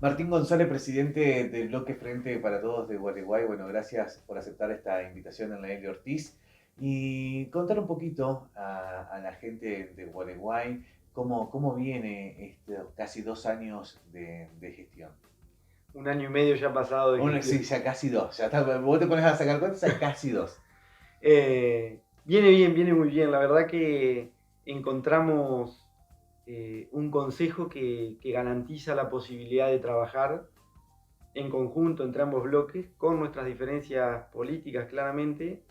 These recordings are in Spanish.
Martín González, presidente del bloque Frente para Todos de Gualeguay. Bueno, gracias por aceptar esta invitación en la L. Ortiz y contar un poquito a la gente de Gualeguay cómo viene estos casi 2 años de gestión. Un año y medio ya pasado de Sí, gestión. ya casi dos. Ya está, vos te pones a sacar cuentas, ya casi dos. Viene bien, viene muy bien. La verdad que encontramos un consejo que garantiza la posibilidad de trabajar en conjunto entre ambos bloques, con nuestras diferencias políticas claramente,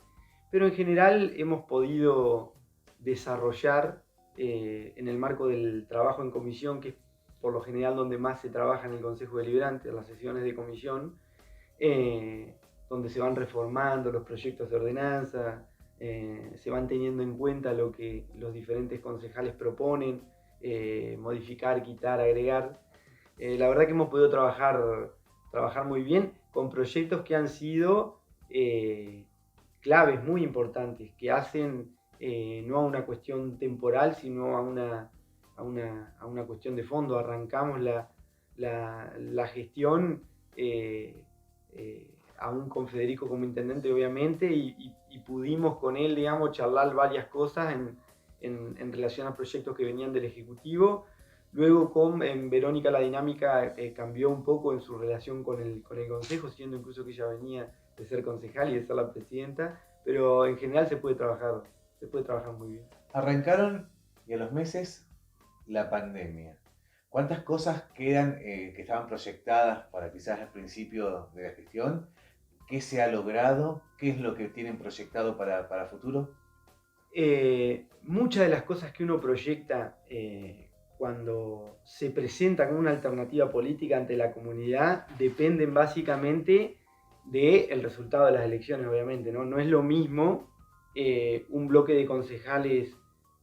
pero en general hemos podido desarrollar en el marco del trabajo en comisión, que es por lo general donde más se trabaja en el Consejo Deliberante, en las sesiones de comisión, eh, donde se van reformando los proyectos de ordenanza, se van teniendo en cuenta lo que los diferentes concejales proponen, modificar, quitar, agregar. La verdad que hemos podido trabajar muy bien con proyectos que han sido claves muy importantes, que hacen no a una cuestión temporal, sino a una cuestión de fondo. Arrancamos la gestión aún con Federico como intendente, obviamente, y pudimos con él, digamos, charlar varias cosas en relación a proyectos que venían del Ejecutivo. Luego con Verónica la dinámica cambió un poco en su relación con el Consejo, siendo incluso que ella venía de ser concejal y de ser la presidenta, pero en general se puede trabajar muy bien. Arrancaron y a los meses la pandemia. ¿Cuántas cosas quedan que estaban proyectadas para quizás al principio de la gestión? ¿Qué se ha logrado? ¿Qué es lo que tienen proyectado para futuro? Muchas de las cosas que uno proyecta cuando se presenta como una alternativa política ante la comunidad dependen básicamente del resultado de las elecciones, obviamente, ¿no? No es lo mismo un bloque de concejales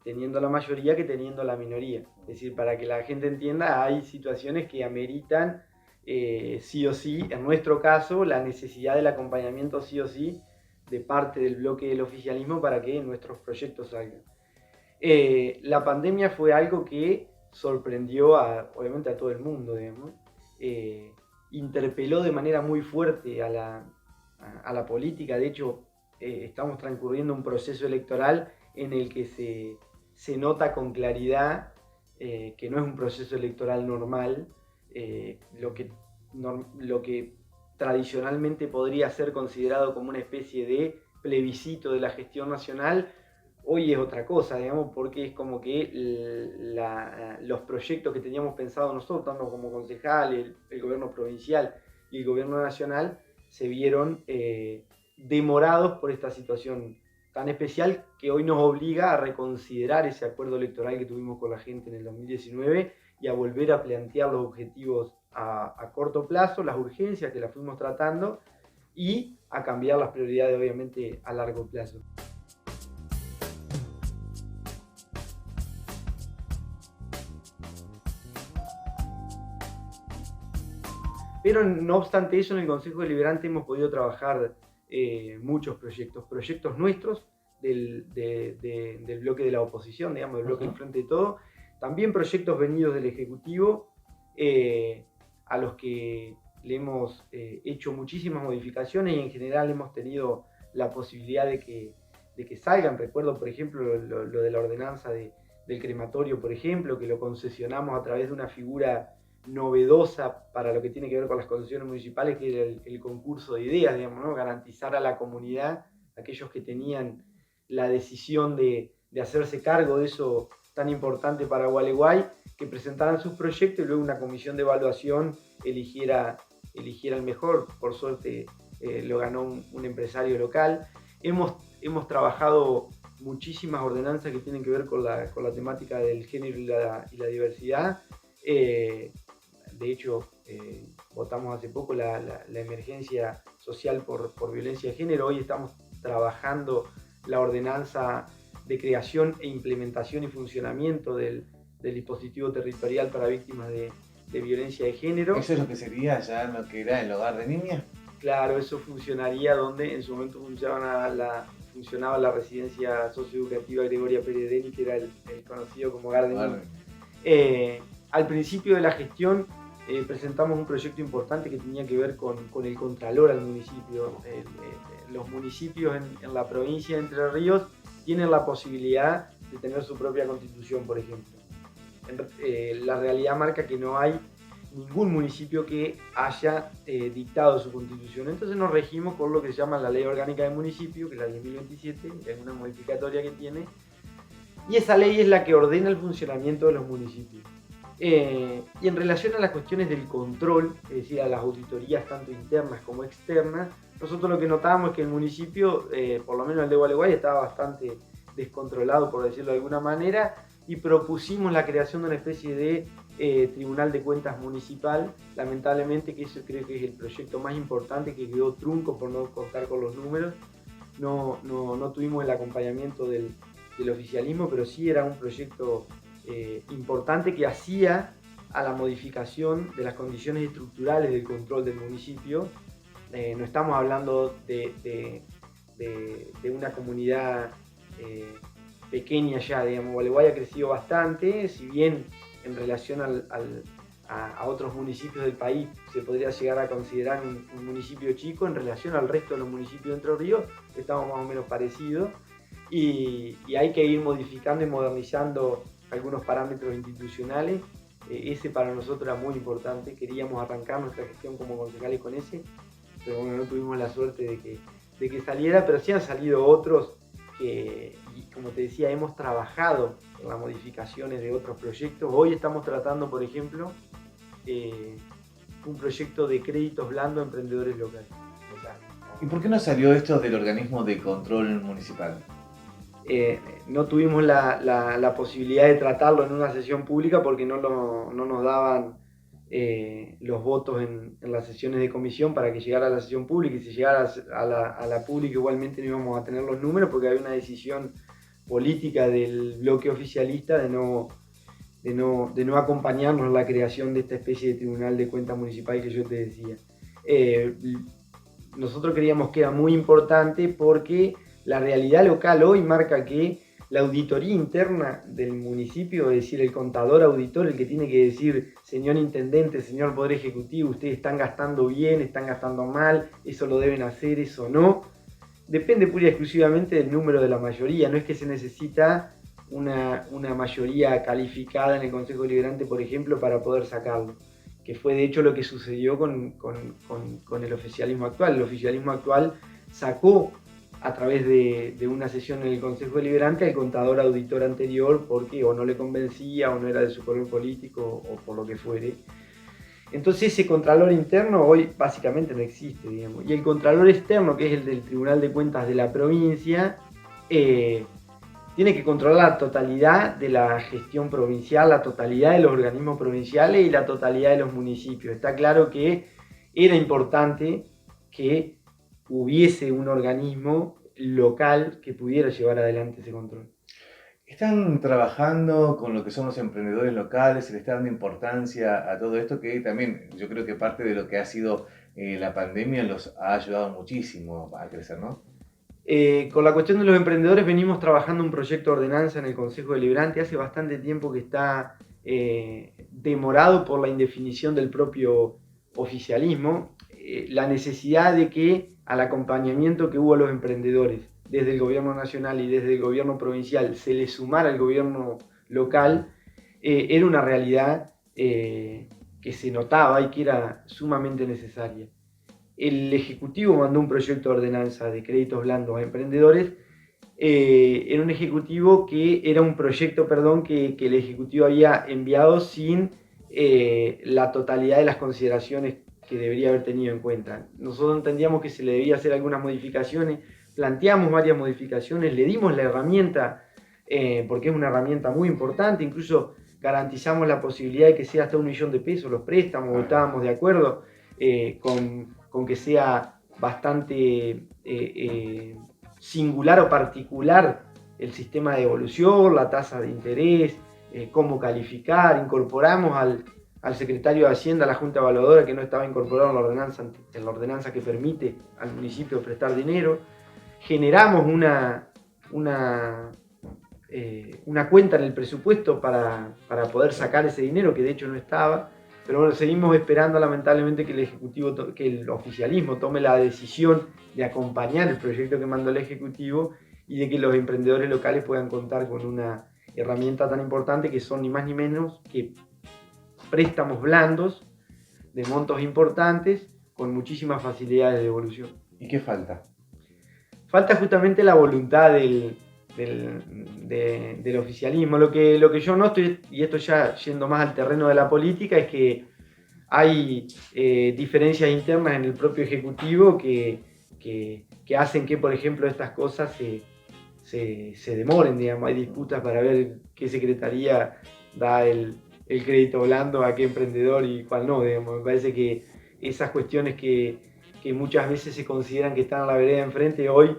teniendo la mayoría que teniendo la minoría. Es decir, para que la gente entienda, hay situaciones que ameritan sí o sí, en nuestro caso, la necesidad del acompañamiento sí o sí de parte del bloque del oficialismo para que nuestros proyectos salgan. La pandemia fue algo que sorprendió obviamente a todo el mundo, digamos. Eh, Interpeló de manera muy fuerte a la política. De hecho, estamos transcurriendo un proceso electoral en el que se nota con claridad que no es un proceso electoral normal. Lo que tradicionalmente podría ser considerado como una especie de plebiscito de la gestión nacional, hoy es otra cosa, digamos, porque es como que los proyectos que teníamos pensado nosotros, tanto como concejal, el gobierno provincial y el gobierno nacional, se vieron demorados por esta situación tan especial que hoy nos obliga a reconsiderar ese acuerdo electoral que tuvimos con la gente en el 2019 y a volver a plantear los objetivos a corto plazo, las urgencias que las fuimos tratando y a cambiar las prioridades obviamente a largo plazo. Pero no obstante eso, en el Consejo Deliberante hemos podido trabajar muchos proyectos nuestros del bloque de la oposición, digamos, del bloque del Frente de Todo, también proyectos venidos del Ejecutivo, a los que le hemos hecho muchísimas modificaciones y en general hemos tenido la posibilidad de que salgan. Recuerdo, por ejemplo, lo de la ordenanza del crematorio, por ejemplo, que lo concesionamos a través de una figura novedosa para lo que tiene que ver con las concesiones municipales, que era el concurso de ideas, digamos, ¿no? Garantizar a la comunidad, aquellos que tenían la decisión de hacerse cargo de eso tan importante para Gualeguay, que presentaran sus proyectos y luego una comisión de evaluación eligiera el mejor. Por suerte lo ganó un empresario local. Hemos trabajado muchísimas ordenanzas que tienen que ver con la temática del género y la diversidad. De hecho, votamos hace poco la emergencia social por violencia de género. Hoy estamos trabajando la ordenanza de creación e implementación y funcionamiento del dispositivo territorial para víctimas de violencia de género. ¿Eso es lo que sería ya lo que era el hogar de niñas? Claro, eso funcionaría donde en su momento funcionaba la residencia socioeducativa Gregoria Peredeni, que era el conocido como Hogar de Niños. Al principio de la gestión presentamos un proyecto importante que tenía que ver con el contralor al municipio. Los municipios en la provincia de Entre Ríos tienen la posibilidad de tener su propia constitución, por ejemplo. La realidad marca que no hay ningún municipio que haya dictado su constitución. Entonces nos regimos por lo que se llama la Ley Orgánica del Municipio, que es la 10.027, que es una modificatoria que tiene, y esa ley es la que ordena el funcionamiento de los municipios. Y en relación a las cuestiones del control, es decir, a las auditorías tanto internas como externas, nosotros lo que notábamos es que el municipio, por lo menos el de Gualeguay, estaba bastante descontrolado, por decirlo de alguna manera, y propusimos la creación de una especie de Tribunal de Cuentas Municipal. Lamentablemente, que eso creo que es el proyecto más importante, que quedó trunco por no contar con los números. No tuvimos el acompañamiento del oficialismo, pero sí era un proyecto importante que hacía a la modificación de las condiciones estructurales del control del municipio. No estamos hablando de una comunidad pequeña ya, digamos. Gualeguay ha crecido bastante, si bien en relación a otros municipios del país se podría llegar a considerar un municipio chico, en relación al resto de los municipios de Entre Ríos estamos más o menos parecidos, y hay que ir modificando y modernizando algunos parámetros institucionales. Ese para nosotros era muy importante, queríamos arrancar nuestra gestión como concejales con ese, pero bueno, no tuvimos la suerte de que saliera, pero sí han salido otros que, y como te decía, hemos trabajado en las modificaciones de otros proyectos. Hoy estamos tratando, por ejemplo, un proyecto de créditos blandos a emprendedores locales. ¿Y por qué no salió esto del organismo de control municipal? No tuvimos la posibilidad de tratarlo en una sesión pública porque no nos daban los votos en las sesiones de comisión para que llegara a la sesión pública, y si llegara a la pública igualmente no íbamos a tener los números porque había una decisión política del bloque oficialista de no acompañarnos en la creación de esta especie de Tribunal de Cuentas Municipal que yo te decía. Nosotros creíamos que era muy importante porque la realidad local hoy marca que la auditoría interna del municipio, es decir, el contador auditor, el que tiene que decir, señor intendente, señor poder ejecutivo, ustedes están gastando bien, están gastando mal, eso lo deben hacer, eso no, depende pura y exclusivamente del número de la mayoría. No es que se necesita una mayoría calificada en el Consejo Deliberante, por ejemplo, para poder sacarlo, que fue de hecho lo que sucedió con el oficialismo actual. El oficialismo actual sacó a través de una sesión en el Consejo Deliberante al contador auditor anterior porque o no le convencía o no era de su color político o por lo que fuere. Entonces ese contralor interno hoy básicamente no existe, digamos. Y el contralor externo, que es el del Tribunal de Cuentas de la provincia, tiene que controlar la totalidad de la gestión provincial, la totalidad de los organismos provinciales y la totalidad de los municipios. Está claro que era importante que hubiese un organismo local que pudiera llevar adelante ese control. ¿Están trabajando con lo que son los emprendedores locales? ¿Se le está dando importancia a todo esto? Que también yo creo que parte de lo que ha sido la pandemia los ha ayudado muchísimo a crecer, ¿no? Con la cuestión de los emprendedores venimos trabajando un proyecto de ordenanza en el Consejo Deliberante. Hace bastante tiempo que está demorado por la indefinición del propio oficialismo. La necesidad de que al acompañamiento que hubo a los emprendedores desde el gobierno nacional y desde el gobierno provincial se le sumara al gobierno local, era una realidad que se notaba y que era sumamente necesaria. El Ejecutivo mandó un proyecto de ordenanza de créditos blandos a emprendedores. Era un ejecutivo que era un proyecto, que el Ejecutivo había enviado sin la totalidad de las consideraciones que debería haber tenido en cuenta. Nosotros entendíamos que se le debía hacer algunas modificaciones, planteamos varias modificaciones, le dimos la herramienta, porque es una herramienta muy importante, incluso garantizamos la posibilidad de que sea hasta 1 millón de pesos los préstamos, estábamos de acuerdo con que sea bastante singular o particular el sistema de devolución, la tasa de interés, cómo calificar. Incorporamos al secretario de Hacienda, a la Junta Evaluadora, que no estaba incorporado en la ordenanza que permite al municipio prestar dinero. Generamos una cuenta en el presupuesto para poder sacar ese dinero, que de hecho no estaba, Pero bueno, seguimos esperando lamentablemente que que el oficialismo tome la decisión de acompañar el proyecto que mandó el Ejecutivo y de que los emprendedores locales puedan contar con una herramienta tan importante que son ni más ni menos que préstamos blandos de montos importantes con muchísimas facilidades de devolución. ¿Y qué falta? Falta justamente la voluntad del oficialismo. Lo que yo noto, y esto ya yendo más al terreno de la política, es que hay diferencias internas en el propio Ejecutivo que hacen que, por ejemplo, estas cosas se demoren, digamos. Hay disputas para ver qué secretaría da el crédito blando a qué emprendedor y cuál no, digamos. Me parece que esas cuestiones que muchas veces se consideran que están a la vereda de enfrente, hoy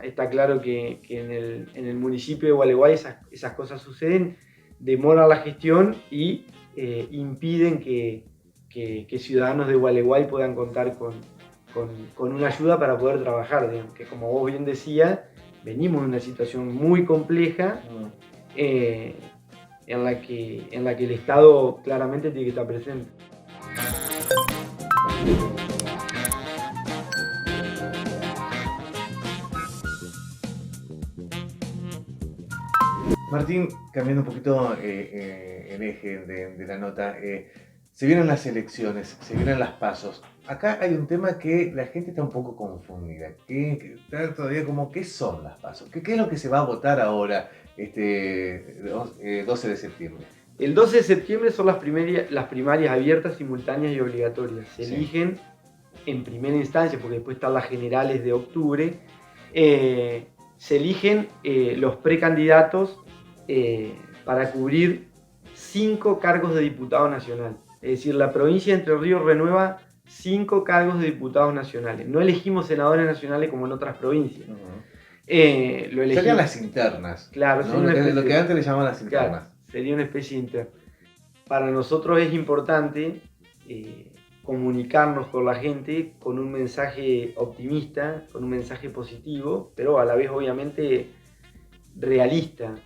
está claro que en el municipio de Gualeguay esas cosas suceden, demoran la gestión y impiden que ciudadanos de Gualeguay puedan contar con una ayuda para poder trabajar, digamos, que como vos bien decías, venimos de una situación muy compleja en la que el Estado claramente tiene que estar presente. Martín, cambiando un poquito el eje de la nota, se vienen las elecciones, se vienen las pasos. Acá hay un tema que la gente está un poco confundida, que está todavía como, ¿qué son las pasos? ¿Qué es lo que se va a votar ahora, 12 de septiembre? El 12 de septiembre son las primarias abiertas, simultáneas y obligatorias. Se eligen en primera instancia, porque después están las generales de octubre, se eligen los precandidatos para cubrir 5 cargos de diputado nacional. Es decir, la provincia de Entre Ríos renueva 5 cargos de diputados nacionales. No elegimos senadores nacionales como en otras provincias. Serían las internas. Claro, ¿no? Lo que antes le llamaban las internas. Claro, sería una especie interna. Para nosotros es importante comunicarnos con la gente con un mensaje optimista, con un mensaje positivo, pero a la vez obviamente realista.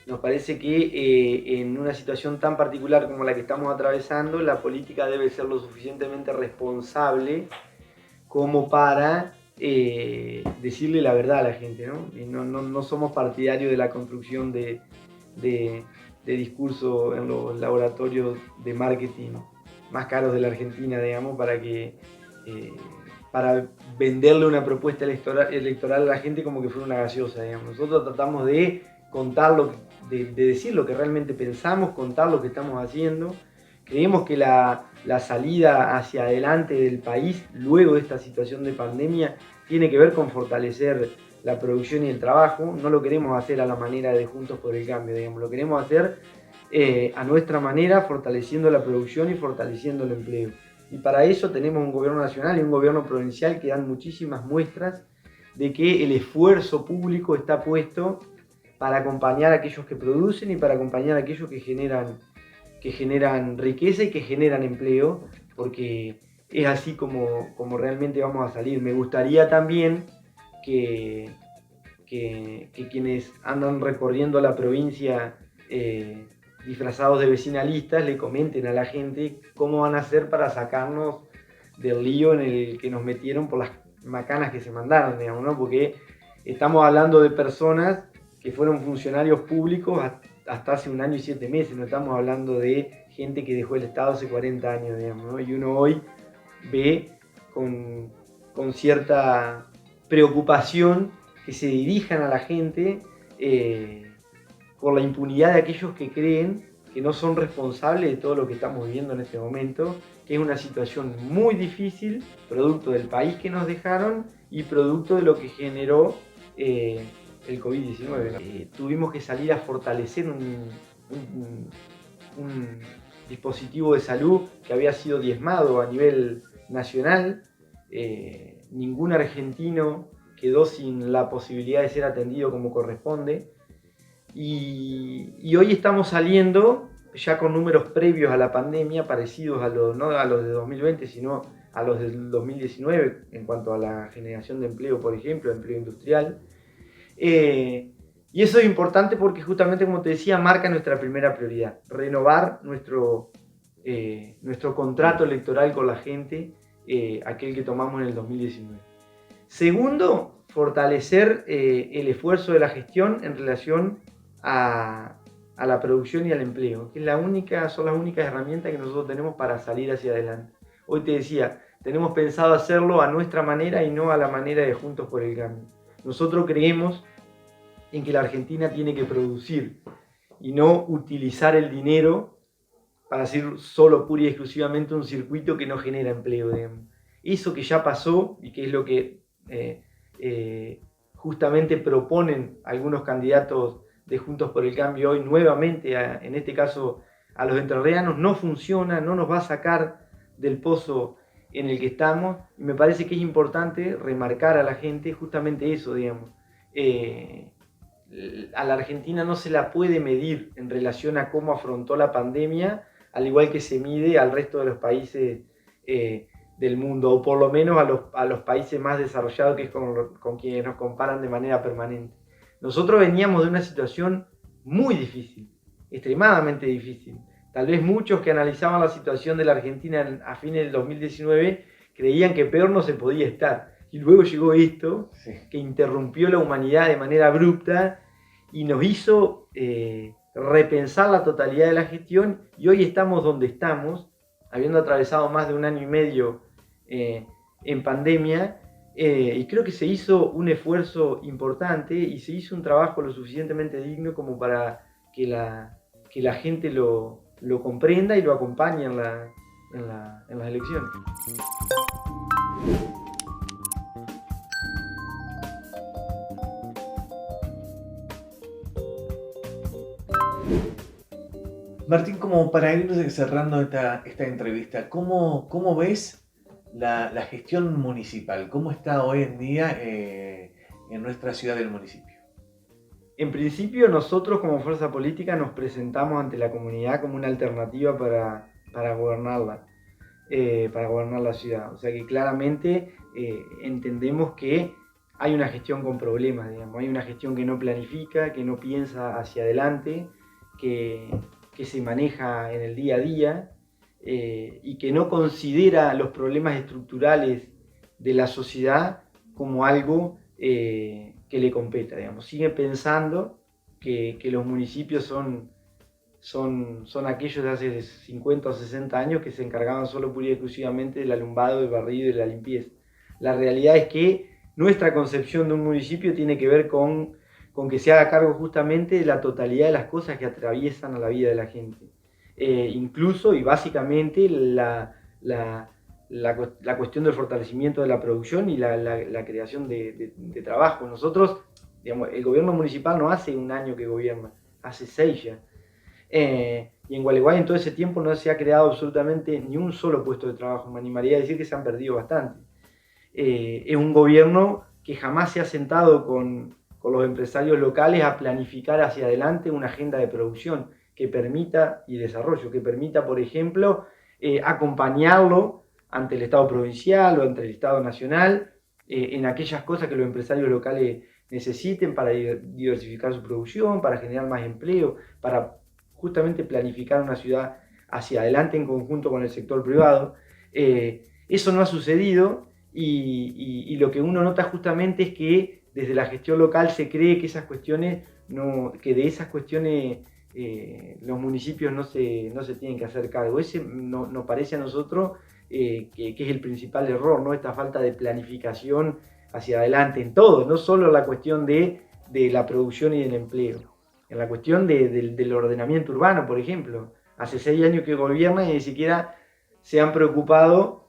Nos parece que en una situación tan particular como la que estamos atravesando, la política debe ser lo suficientemente responsable como para decirle la verdad a la gente, ¿no? Y no somos partidarios de la construcción de discurso en los laboratorios de marketing más caros de la Argentina, digamos, para venderle una propuesta electoral a la gente como que fuera una gaseosa, digamos. Nosotros tratamos de contar de decir lo que realmente pensamos, contar lo que estamos haciendo. Creemos que la salida hacia adelante del país luego de esta situación de pandemia tiene que ver con fortalecer la producción y el trabajo. No lo queremos hacer a la manera de Juntos por el Cambio, digamos. Lo queremos hacer a nuestra manera, fortaleciendo la producción y fortaleciendo el empleo. Y para eso tenemos un gobierno nacional y un gobierno provincial que dan muchísimas muestras de que el esfuerzo público está puesto para acompañar a aquellos que producen y para acompañar a aquellos que generan riqueza y que generan empleo, porque es así como realmente vamos a salir. Me gustaría también que quienes andan recorriendo la provincia disfrazados de vecinalistas le comenten a la gente cómo van a hacer para sacarnos del lío en el que nos metieron por las macanas que se mandaron, digamos, ¿no? Porque estamos hablando de personas que fueron funcionarios públicos hasta hace 1 año y 7 meses, no estamos hablando de gente que dejó el Estado hace 40 años, digamos, ¿no? Y uno hoy ve con cierta preocupación que se dirijan a la gente por la impunidad de aquellos que creen que no son responsables de todo lo que estamos viviendo en este momento, que es una situación muy difícil, producto del país que nos dejaron y producto de lo que generó el COVID-19. Tuvimos que salir a fortalecer un dispositivo de salud que había sido diezmado a nivel nacional. Ningún argentino quedó sin la posibilidad de ser atendido como corresponde. Y hoy estamos saliendo ya con números previos a la pandemia, parecidos no a los de 2020, sino a los del 2019, en cuanto a la generación de empleo, por ejemplo, empleo industrial. Y eso es importante porque justamente, como te decía, marca nuestra primera prioridad, renovar nuestro nuestro contrato electoral con la gente, aquel que tomamos en el 2019. Segundo, fortalecer el esfuerzo de la gestión en relación a la producción y al empleo, que son las únicas herramientas que nosotros tenemos para salir hacia adelante. Hoy te decía, tenemos pensado hacerlo a nuestra manera y no a la manera de Juntos por el Cambio. Nosotros creemos en que la Argentina tiene que producir y no utilizar el dinero para hacer solo, pura y exclusivamente un circuito que no genera empleo, digamos. Eso que ya pasó y que es lo que justamente proponen algunos candidatos de Juntos por el Cambio hoy nuevamente, en este caso a los entrerrianos, no funciona, no nos va a sacar del pozo en el que estamos, y me parece que es importante remarcar a la gente justamente eso, digamos. A la Argentina no se la puede medir en relación a cómo afrontó la pandemia, al igual que se mide al resto de los países del mundo, o por lo menos a los países más desarrollados, que es con quienes nos comparan de manera permanente. Nosotros veníamos de una situación muy difícil, extremadamente difícil. Tal vez muchos que analizaban la situación de la Argentina a fines del 2019 creían que peor no se podía estar. Y luego llegó esto, sí, que interrumpió la humanidad de manera abrupta y nos hizo repensar la totalidad de la gestión, y hoy estamos donde estamos, habiendo atravesado más de 1 año y medio en pandemia, y creo que se hizo un esfuerzo importante y se hizo un trabajo lo suficientemente digno como para que la gente lo comprenda y lo acompañe en las elecciones. Martín, como para ir cerrando esta entrevista, ¿cómo ves la gestión municipal? ¿Cómo está hoy en día en nuestra ciudad del municipio? En principio, nosotros como fuerza política nos presentamos ante la comunidad como una alternativa para gobernar la ciudad. O sea que claramente entendemos que hay una gestión con problemas, digamos. Hay una gestión que no planifica, que no piensa hacia adelante, que se maneja en el día a día y que no considera los problemas estructurales de la sociedad como algo que le competa, digamos. Sigue pensando que los municipios son aquellos de hace 50 o 60 años que se encargaban solo pura y exclusivamente del alumbrado, del barrido y de la limpieza. La realidad es que nuestra concepción de un municipio tiene que ver con que se haga cargo justamente de la totalidad de las cosas que atraviesan a la vida de la gente. Incluso y básicamente la cuestión del fortalecimiento de la producción y la creación de trabajo. Nosotros, digamos, el gobierno municipal no hace 1 año que gobierna, hace 6 ya. Y en Gualeguay en todo ese tiempo no se ha creado absolutamente ni un solo puesto de trabajo. Me animaría a decir que se han perdido bastante. Es un gobierno que jamás se ha sentado con los empresarios locales a planificar hacia adelante una agenda de producción que permita, y desarrollo, que permita, por ejemplo, acompañarlo ante el Estado provincial o ante el Estado nacional en aquellas cosas que los empresarios locales necesiten para diversificar su producción, para generar más empleo, para justamente planificar una ciudad hacia adelante en conjunto con el sector privado. Eso no ha sucedido y lo que uno nota justamente es que desde la gestión local se cree que de esas cuestiones los municipios no se tienen que hacer cargo. Ese nos parece a nosotros que es el principal error, ¿no? Esta falta de planificación hacia adelante en todo, no solo la cuestión de la producción y del empleo, en la cuestión del ordenamiento urbano, por ejemplo. Hace 6 años que gobiernan y ni siquiera se han preocupado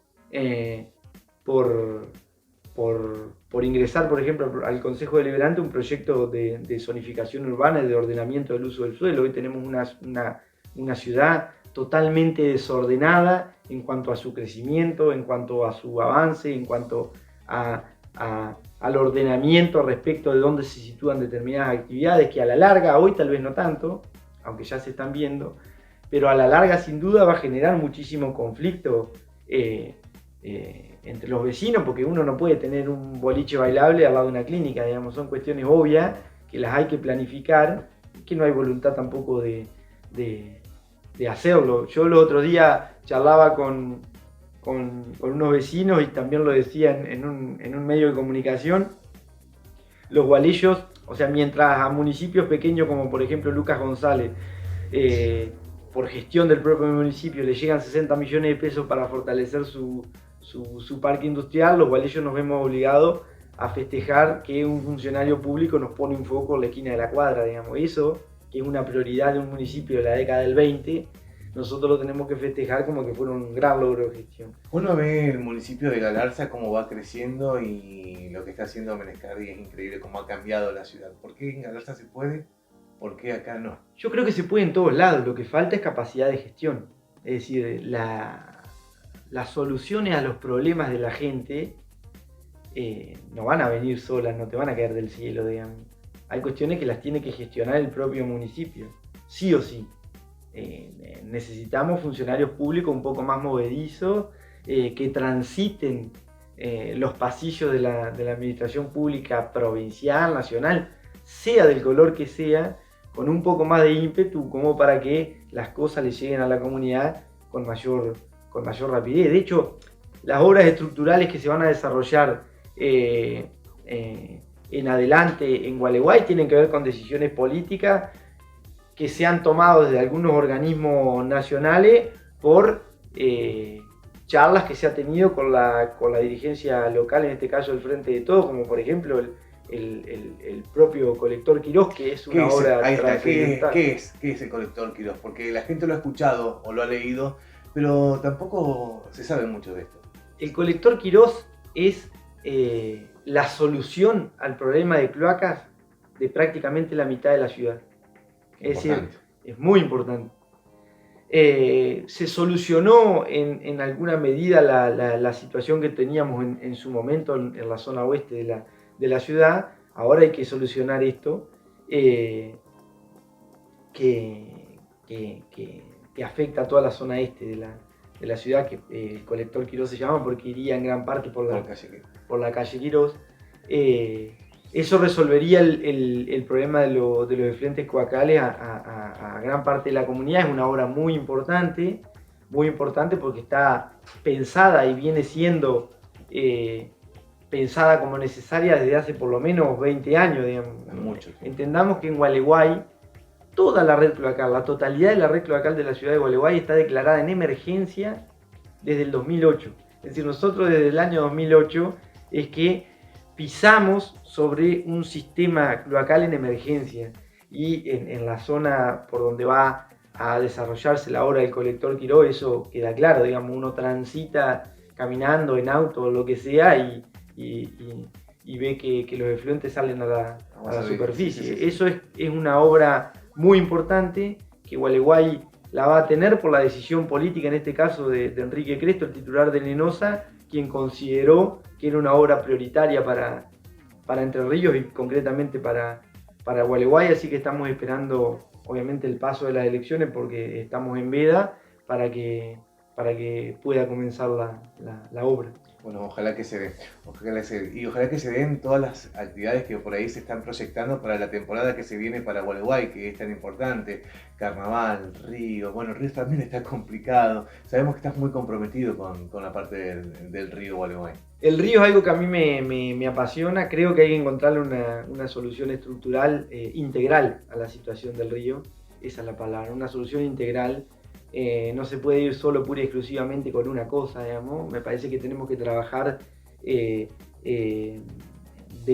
por ingresar, por ejemplo, al Consejo Deliberante un proyecto de zonificación urbana y de ordenamiento del uso del suelo. Hoy tenemos una ciudad totalmente desordenada en cuanto a su crecimiento, en cuanto a su avance, en cuanto al ordenamiento respecto de dónde se sitúan determinadas actividades, que a la larga, hoy tal vez no tanto, aunque ya se están viendo, pero a la larga sin duda va a generar muchísimo conflicto entre los vecinos, porque uno no puede tener un boliche bailable al lado de una clínica, digamos. Son cuestiones obvias que las hay que planificar, que no hay voluntad tampoco de de hacerlo. Yo los otros días charlaba con unos vecinos y también lo decía en un medio de comunicación. Los gualeyos, o sea, mientras a municipios pequeños como por ejemplo Lucas González, por gestión del propio municipio le llegan 60 millones de pesos para fortalecer su parque industrial, los gualeyos nos vemos obligados a festejar que un funcionario público nos pone un foco en la esquina de la cuadra, digamos. Eso, que es una prioridad de un municipio de la década del 20, nosotros lo tenemos que festejar como que fuera un gran logro de gestión. Uno ve el municipio de Galarza cómo va creciendo y lo que está haciendo Menescardi es increíble, cómo ha cambiado la ciudad. ¿Por qué en Galarza se puede? ¿Por qué acá no? Yo creo que se puede en todos lados, lo que falta es capacidad de gestión. Es decir, las soluciones a los problemas de la gente no van a venir solas, no te van a caer del cielo, digamos. Hay cuestiones que las tiene que gestionar el propio municipio, sí o sí. Necesitamos funcionarios públicos un poco más movedizos, que transiten los pasillos de la administración pública provincial, nacional, sea del color que sea, con un poco más de ímpetu, como para que las cosas le lleguen a la comunidad con mayor rapidez. De hecho, las obras estructurales que se van a desarrollar en adelante en Gualeguay tienen que ver con decisiones políticas que se han tomado desde algunos organismos nacionales por charlas que se ha tenido con la dirigencia local, en este caso el Frente de Todos, como por ejemplo el propio colector Quirós, que es una obra trascendental. ¿Qué es el colector Quirós? Porque la gente lo ha escuchado o lo ha leído, pero tampoco se sabe mucho de esto. El colector Quirós es la solución al problema de cloacas de prácticamente la mitad de la ciudad. Es decir, es muy importante. Se solucionó en alguna medida la situación que teníamos en su momento en la zona oeste de la ciudad. Ahora hay que solucionar esto que afecta a toda la zona este de la ciudad, que el colector Quirós se llama porque iría en gran parte por la calle Quirós. Eso resolvería el problema de los efluentes cloacales a gran parte de la comunidad. Es una obra muy importante porque está pensada y viene siendo pensada como necesaria desde hace por lo menos 20 años, digamos. Mucho. Entendamos que en Gualeguay toda la red cloacal, la totalidad de la red cloacal de la ciudad de Gualeguay está declarada en emergencia desde el 2008. Es decir, nosotros desde el año 2008 es que pisamos sobre un sistema cloacal en emergencia, y en la zona por donde va a desarrollarse la obra del colector Quirós, eso queda claro, digamos, uno transita caminando en auto o lo que sea y ve que los efluentes salen a la superficie. Sí. Eso es una obra muy importante que Gualeguay la va a tener por la decisión política, en este caso de Enrique Cresto, el titular de Nenosa, quien consideró que era una obra prioritaria para Entre Ríos y concretamente para Gualeguay, así que estamos esperando obviamente el paso de las elecciones porque estamos en veda para que pueda comenzar la obra. Bueno, ojalá que se dé, y ojalá que se den todas las actividades que por ahí se están proyectando para la temporada que se viene para Gualeguay, que es tan importante. Carnaval, Río, bueno, Río también está complicado. Sabemos que estás muy comprometido con la parte del río Gualeguay. El río es algo que a mí me apasiona. Creo que hay que encontrarle una solución estructural integral a la situación del río. Esa es la palabra, una solución integral. No se puede ir solo pura y exclusivamente con una cosa, digamos. Me parece que tenemos que trabajar de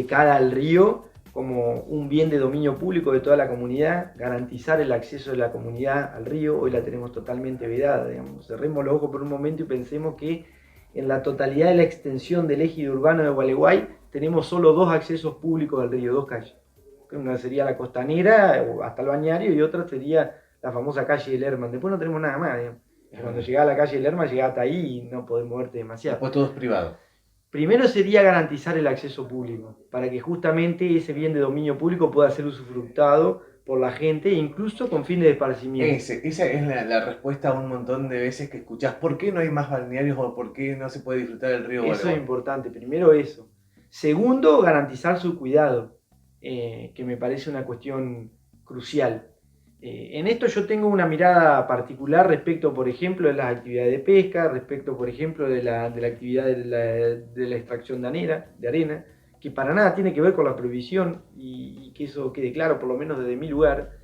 cara al río como un bien de dominio público de toda la comunidad, garantizar el acceso de la comunidad al río. Hoy la tenemos totalmente vedada, digamos. Cerremos los ojos por un momento y pensemos que en la totalidad de la extensión del ejido urbano de Gualeguay tenemos solo 2 accesos públicos al río, 2 calles. Una sería la costanera hasta el bañario y otra sería la famosa calle del Lerman. Después no tenemos nada más, digamos. Cuando llegás a la calle del Lerman, llegás hasta ahí y no podés moverte demasiado. Después todo es privado. Primero sería garantizar el acceso público, para que justamente ese bien de dominio público pueda ser usufructado por la gente, incluso con fines de esparcimiento. Esa es la respuesta a un montón de veces que escuchás. ¿Por qué no hay más balnearios o por qué no se puede disfrutar del río Gualeguay? Eso es importante. Primero eso. Segundo, garantizar su cuidado, que me parece una cuestión crucial. En esto yo tengo una mirada particular respecto, por ejemplo, de las actividades de pesca, respecto, por ejemplo, de la actividad de la extracción de arena, que para nada tiene que ver con la prohibición, y que eso quede claro, por lo menos desde mi lugar.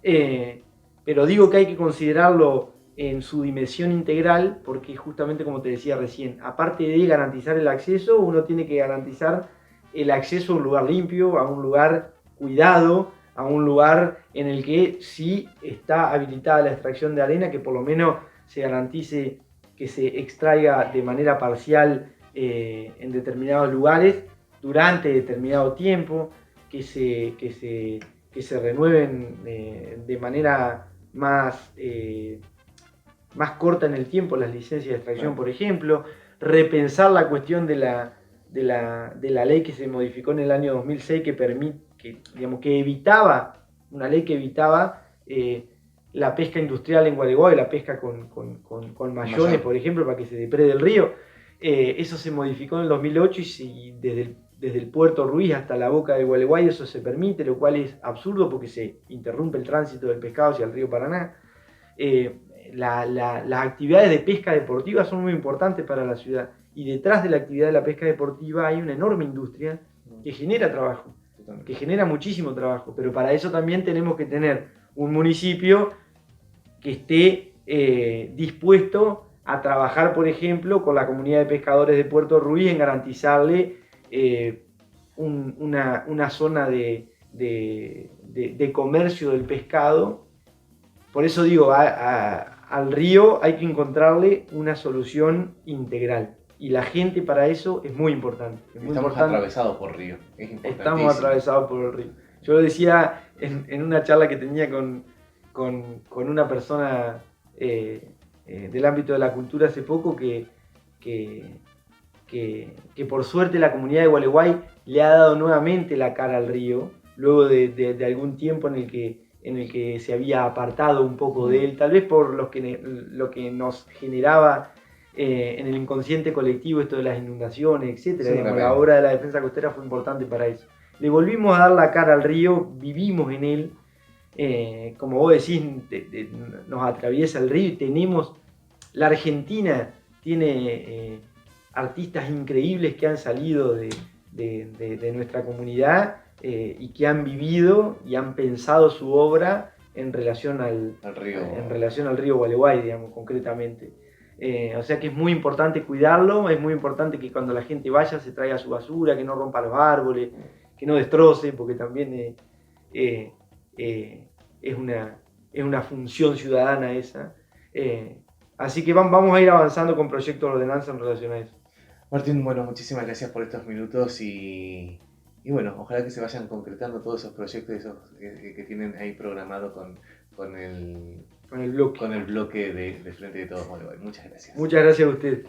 Pero digo que hay que considerarlo en su dimensión integral, porque justamente como te decía recién, aparte de garantizar el acceso, uno tiene que garantizar el acceso a un lugar limpio, a un lugar cuidado, a un lugar en el que sí está habilitada la extracción de arena, que por lo menos se garantice que se extraiga de manera parcial en determinados lugares durante determinado tiempo, que se renueven de manera más corta en el tiempo las licencias de extracción, por ejemplo, repensar la cuestión de la ley que se modificó en el año 2006 que evitaba, una ley que evitaba la pesca industrial en Gualeguay, la pesca con mayones, por ejemplo, para que se deprede el río. Eso se modificó en el 2008 y desde el puerto Ruiz hasta la boca de Gualeguay eso se permite, lo cual es absurdo porque se interrumpe el tránsito del pescado hacia el río Paraná. Las actividades de pesca deportiva son muy importantes para la ciudad, y detrás de la actividad de la pesca deportiva hay una enorme industria que genera trabajo, que genera muchísimo trabajo, pero para eso también tenemos que tener un municipio que esté dispuesto a trabajar, por ejemplo, con la comunidad de pescadores de Puerto Ruiz en garantizarle una zona de comercio del pescado. Por eso digo, al río hay que encontrarle una solución integral. Y la gente para eso es muy importante. Estamos atravesados por río, es importantísimo. Estamos atravesados por el río. Yo lo decía en una charla que tenía con una persona del ámbito de la cultura hace poco, que por suerte la comunidad de Gualeguay le ha dado nuevamente la cara al río, luego de algún tiempo en el que se había apartado un poco de él, tal vez por lo que nos generaba en el inconsciente colectivo esto de las inundaciones, etc. Sí, la obra de la defensa costera fue importante para eso. Le volvimos a dar la cara al río, vivimos en él, como vos decís, nos atraviesa el río y tenemos, la Argentina tiene artistas increíbles que han salido de nuestra comunidad y que han vivido y han pensado su obra en relación al río Gualeguay, digamos, concretamente. O sea que es muy importante cuidarlo, es muy importante que cuando la gente vaya se traiga su basura, que no rompa los árboles, que no destroce, porque también es una función ciudadana esa. Así que vamos a ir avanzando con proyectos de ordenanza en relación a eso. Martín, bueno, muchísimas gracias por estos minutos y bueno, ojalá que se vayan concretando todos esos proyectos que tienen ahí programado con el bloque de Frente de Todos Gualeguay. Muchas gracias. Muchas gracias a usted.